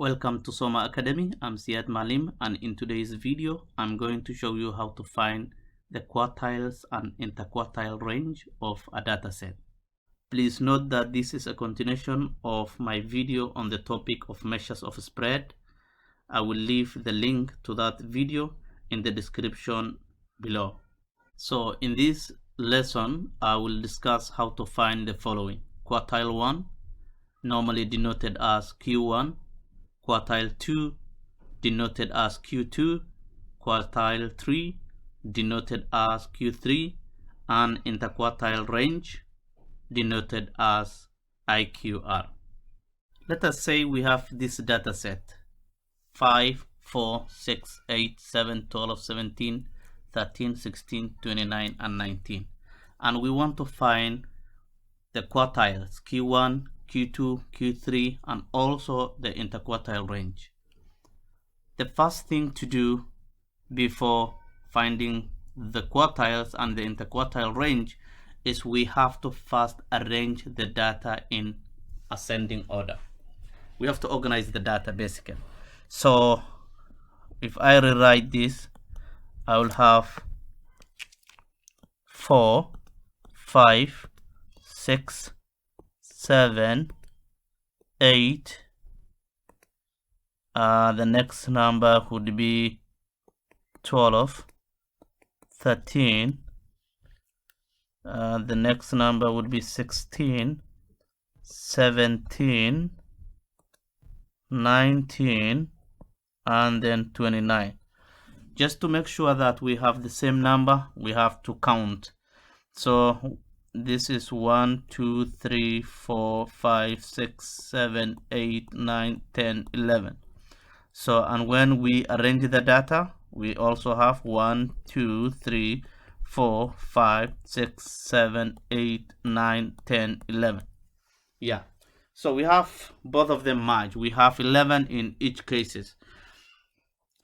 Welcome to SOMA Academy. I'm Ziad Malim, and in today's video I'm going to show you how to find the quartiles and interquartile range of a dataset. Please note that this is a continuation of my video on the topic of measures of spread. I will leave the link to that video in the description below. So in this lesson I will discuss how to find the following: quartile 1, normally denoted as Q1, quartile 2, denoted as Q2, quartile 3, denoted as Q3, and interquartile range, denoted as IQR. Let us say we have this data set: 5, 4, 6, 8, 7, 12, 17, 13, 16, 29, and 19. And we want to find the quartiles, Q1, Q2, Q3, and also the interquartile range. The first thing to do before finding the quartiles and the interquartile range is we have to first arrange the data in ascending order. We have to organize the data basically. So if I rewrite this, I will have 4, 5, 6, 7, 8. The next number would be 12, 13. The next number would be 16, 17, 19, and then 29. Just to make sure that we have the same number, we have to count. So this is 1, 2, 3, 4, 5, 6, 7, 8, 9, 10, 11. So, and when we arrange the data, we also have 1, 2, 3, 4, 5, 6, 7, 8, 9, 10, 11. Yeah. So we have both of them merged. We have 11 in each cases.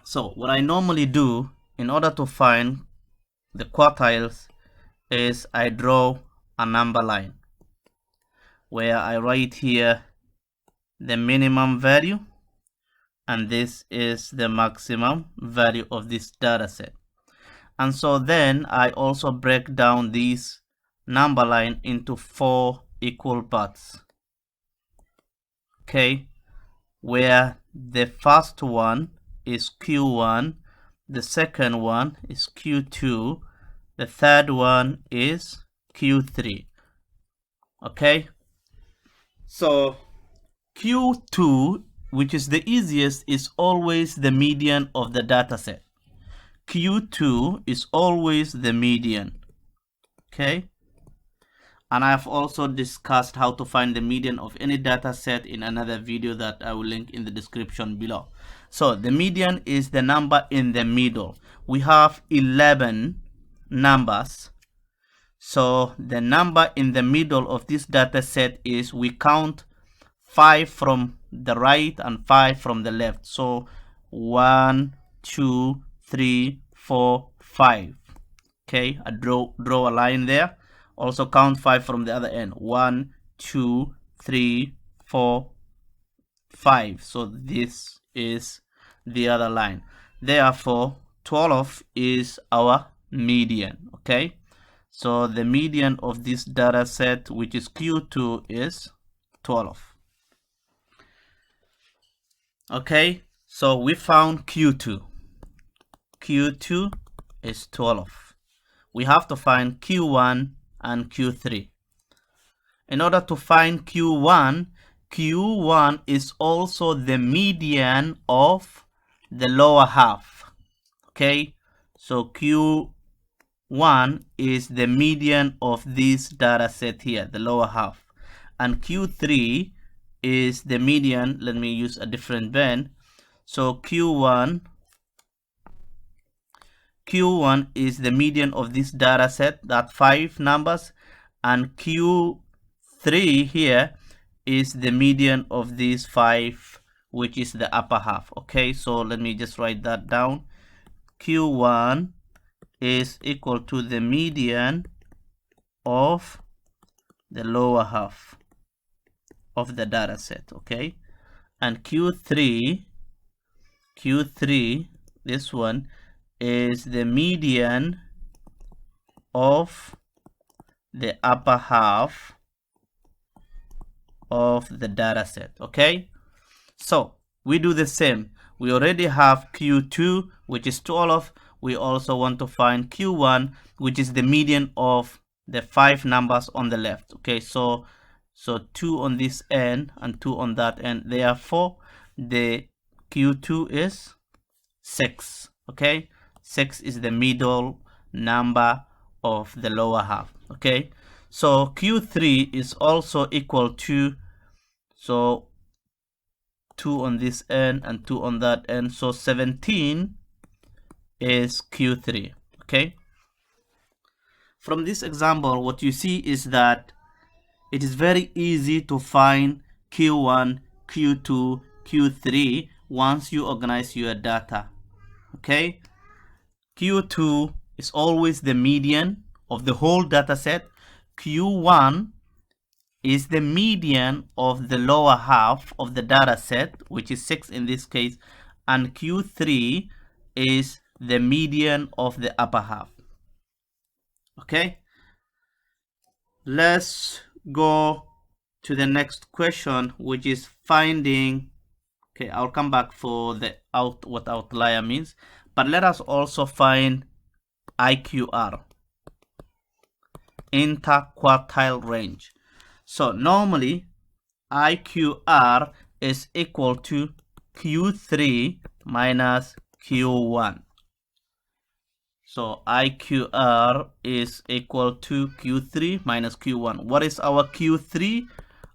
So what I normally do in order to find the quartiles is I draw a number line where I write here the minimum value, and this is the maximum value of this data set. And so then I also break down this number line into 4 equal parts. Okay, where the first one is Q1, the second one is Q2, the third one is Q3. Okay, so Q2, which is the easiest, is always the median of the dataset. Q2 is always the median. Okay, and I've also discussed how to find the median of any data set in another video that I will link in the description below. So the median is the number in the middle. We have 11 numbers. So the number in the middle of this data set is, we count 5 from the right and 5 from the left. So 1, 2, 3, 4, 5. Okay, I draw a line there. Also count 5 from the other end. 1, 2, 3, 4, 5. So this is the other line. Therefore 12 is our median. Okay, so the median of this data set, which is Q2, is 12. Okay, so we found Q2. Q2 is 12. We have to find Q1 and Q3. In order to find Q1, Q1 is also the median of the lower half. Okay, so Q1 is the median of this data set here, the lower half, and Q3 is the median. Let me use a different pen. So Q1 is the median of this data set, that 5 numbers, and Q3 here is the median of these 5, which is the upper half. Okay, so let me just write that down. Q1 is equal to the median of the lower half of the data set. Okay, and Q3, this one is the median of the upper half of the data set. Okay, so we do the same. We already have Q2, which is 12. We also want to find Q1, which is the median of the 5 numbers on the left. Okay, so 2 on this end and 2 on that end. Therefore, the Q2 is 6. Okay, 6 is the middle number of the lower half. Okay, so Q3 is also equal to, so 2 on this end and 2 on that end, so 17 is Q3. Okay, from this example, what you see is that it is very easy to find Q1, Q2, Q3 once you organize your data. Okay, Q2 is always the median of the whole data set. Q1 is the median of the lower half of the data set, which is 6 in this case, and Q3 is the median of the upper half. Okay, let's go to the next question, which is finding, okay, I'll come back for the what outlier means, but let us also find IQR, interquartile range. So normally IQR is equal to Q3 minus Q1. So IQR is equal to Q3 minus Q1. What is our Q3?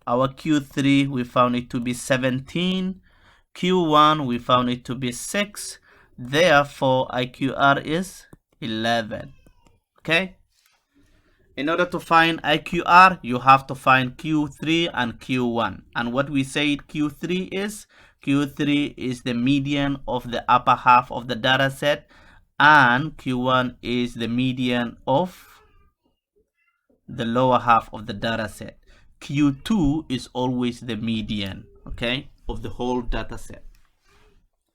Our Q3, we found it to be 17. Q1, we found it to be 6. Therefore, IQR is 11. Okay? In order to find IQR, you have to find Q3 and Q1. And what we said Q3 is the median of the upper half of the data set, and Q1 is the median of the lower half of the data set. Q2 is always the median, okay, of the whole data set.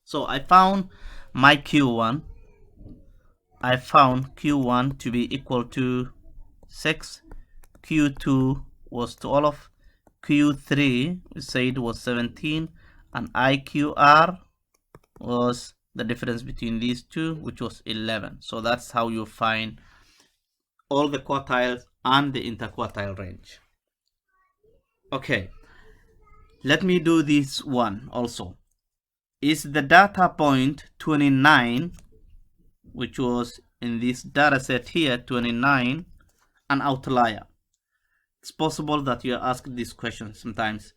So I found my Q1. I found Q1 to be equal to 6. Q2 was 12. Q3 we said was 17, and IQR was the difference between these two, which was 11. So that's how you find all the quartiles and the interquartile range. Okay, let me do this one also. Is the data point 29, which was in this data set here, 29, an outlier? It's possible that you are asked this question sometimes.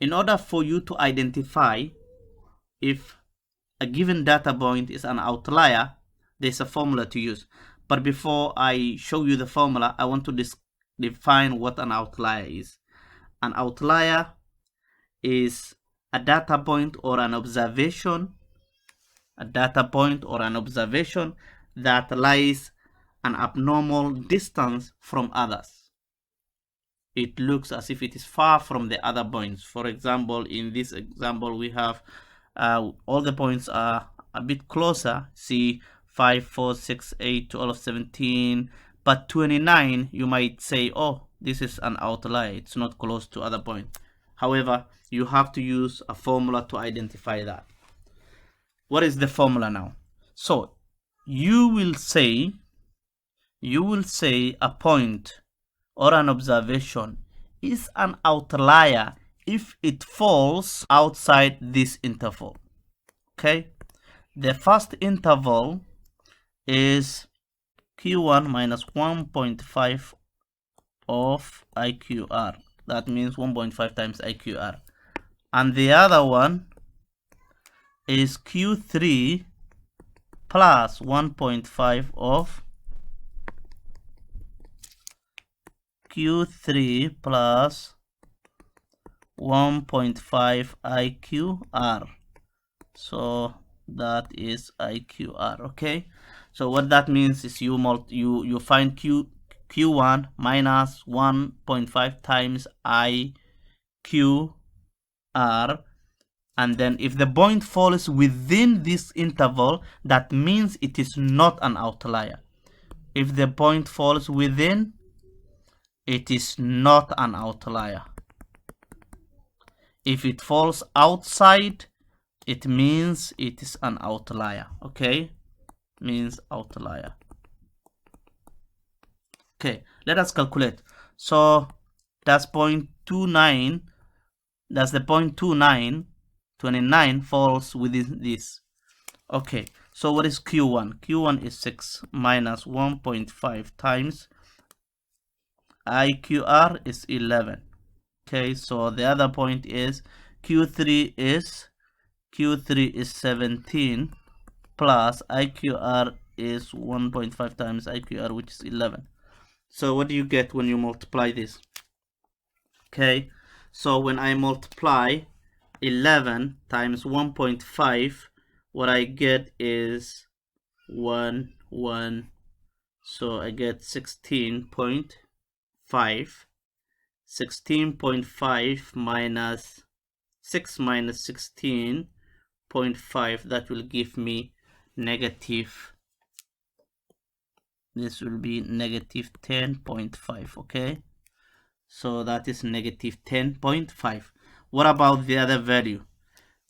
In order for you to identify if a given data point is an outlier, there's a formula to use. But before I show you the formula, I want to define what an outlier is. An outlier is a data point or an observation, that lies an abnormal distance from others. It looks as if it is far from the other points. For example, in this example, we have all the points are a bit closer. See, 5, 4, 6, 8, 12, 17. But 29, you might say, oh, this is an outlier. It's not close to other points. However, you have to use a formula to identify that. What is the formula now? So you will say a point or an observation is an outlier if it falls outside this interval. Okay, the first interval is Q1 minus 1.5 of IQR. That means 1.5 times IQR. And the other one is Q3 plus 1.5 of Q3 plus 1.5 IQR. So that is IQR. Okay, so what that means is you find Q1 minus 1.5 times IQ and then if the point falls within this interval, that means it is not an outlier. If the point falls within, it is not an outlier. If it falls outside, it means it is an outlier. Okay, means outlier. Okay, let us calculate. So that's 0.29. That's the 0.29. 29 falls within this. Okay, so what is Q1? Q1 is 6 minus 1.5 times IQR is 11. Okay, so the other point is Q3 is 17 plus IQR is 1.5 times IQR, which is 11. So what do you get when you multiply this? Okay, so when I multiply 11 times 1.5, what I get is 1, 1. So I get 16.5. 16.5 minus 6 minus 16.5, that will give me negative. This will be negative 10.5. Okay, so that is negative 10.5. What about the other value?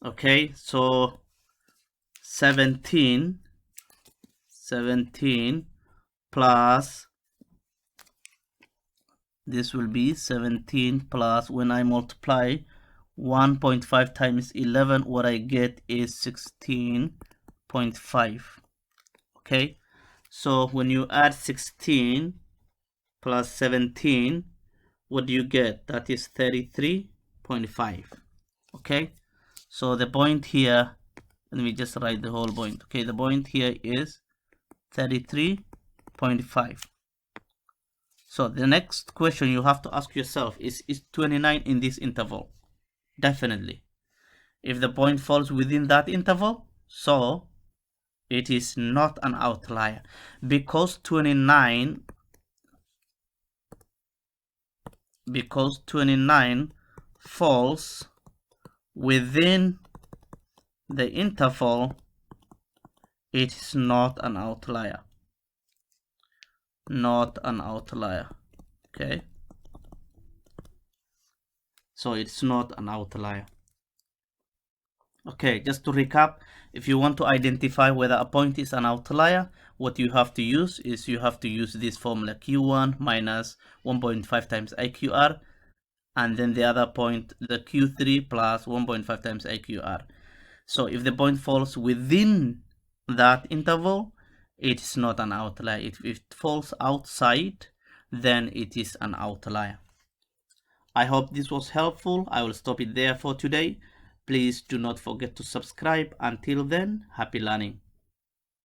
Okay, so 17 plus, this will be 17 plus, when I multiply 1.5 times 11, what I get is 16.5. Okay, so when you add 16 plus 17, what do you get? That is 33.5. Okay, so the point here, let me just write the whole point. Okay, the point here is 33.5. So the next question you have to ask yourself is 29 in this interval? Definitely. If the point falls within that interval, so it is not an outlier, because 29 falls within the interval, it is not an outlier. Not an outlier. Okay, so it's not an outlier. Okay, just to recap, if you want to identify whether a point is an outlier, what you have to use is you have to use this formula, Q1 minus 1.5 times IQR, and then the other point, the Q3 plus 1.5 times IQR. So if the point falls within that interval, it is not an outlier. If it falls outside, then it is an outlier. I hope this was helpful. I will stop it there for today. Please do not forget to subscribe. Until then, happy learning.